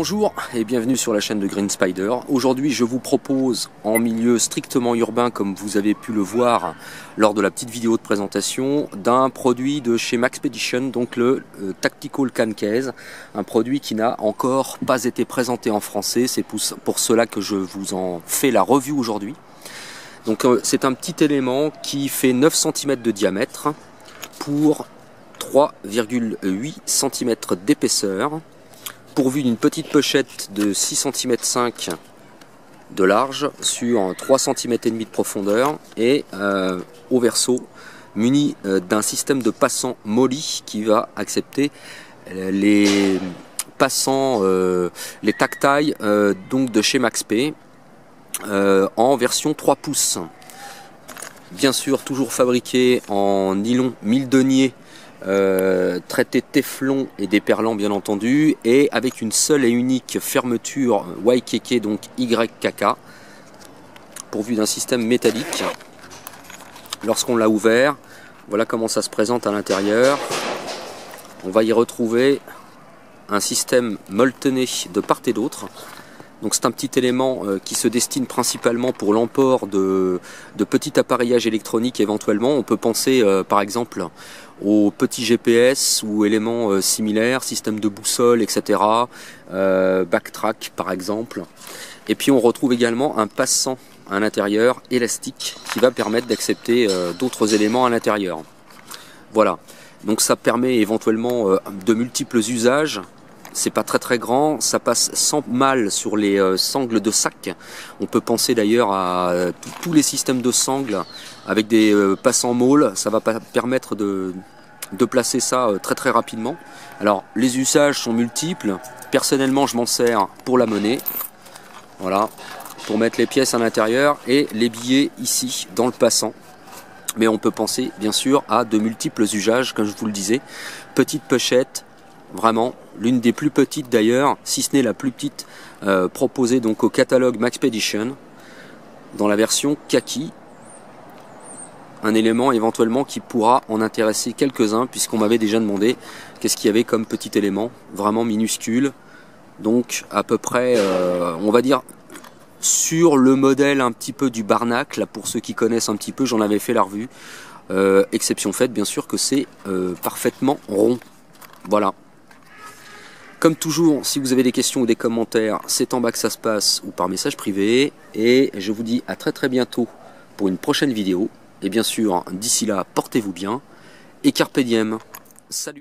Bonjour et bienvenue sur la chaîne de Green Spider. Aujourd'hui je vous propose en milieu strictement urbain, comme vous avez pu le voir lors de la petite vidéo de présentation, d'un produit de chez Maxpedition, donc le Tactical Can Case, un produit qui n'a encore pas été présenté en français, c'est pour cela que je vous en fais la review aujourd'hui. Donc c'est un petit élément qui fait 9 cm de diamètre pour 3,8 cm d'épaisseur, pourvu d'une petite pochette de 6,5 cm de large sur 3,5 cm de profondeur et au verso muni d'un système de passants molly qui va accepter les passants, les tactiles donc de chez Maxp en version 3 pouces. Bien sûr toujours fabriqué en nylon 1000 deniers, traité téflon et déperlant bien entendu, et avec une seule et unique fermeture YKK, donc YKK, pourvu d'un système métallique. Lorsqu'on l'a ouvert, voilà comment ça se présente à l'intérieur. On va y retrouver un système molletonné de part et d'autre. Donc c'est un petit élément qui se destine principalement pour l'emport de petits appareillages électroniques éventuellement. On peut penser par exemple aux petits GPS ou éléments similaires, système de boussole, etc. Backtrack par exemple. Et puis on retrouve également un passant à l'intérieur élastique qui va permettre d'accepter d'autres éléments à l'intérieur. Voilà, donc ça permet éventuellement de multiples usages. C'est pas très grand, ça passe sans mal sur les sangles de sac. On peut penser d'ailleurs à tous les systèmes de sangles avec des passants môles. Ça va permettre de placer ça très rapidement. Alors les usages sont multiples. Personnellement je m'en sers pour la monnaie. Voilà, pour mettre les pièces à l'intérieur et les billets ici dans le passant. Mais on peut penser bien sûr à de multiples usages, comme je vous le disais. Petite pochette. Vraiment, l'une des plus petites d'ailleurs, si ce n'est la plus petite proposée donc au catalogue Maxpedition, dans la version kaki. Un élément éventuellement qui pourra en intéresser quelques-uns, puisqu'on m'avait déjà demandé qu'est-ce qu'il y avait comme petit élément, vraiment minuscule. Donc à peu près, on va dire, sur le modèle un petit peu du Barnacle, là, pour ceux qui connaissent un petit peu, j'en avais fait la revue. Exception faite bien sûr que c'est parfaitement rond. Voilà. Comme toujours, si vous avez des questions ou des commentaires, c'est en bas que ça se passe ou par message privé. Et je vous dis à très bientôt pour une prochaine vidéo. Et bien sûr, d'ici là, portez-vous bien et carpe diem. Salut!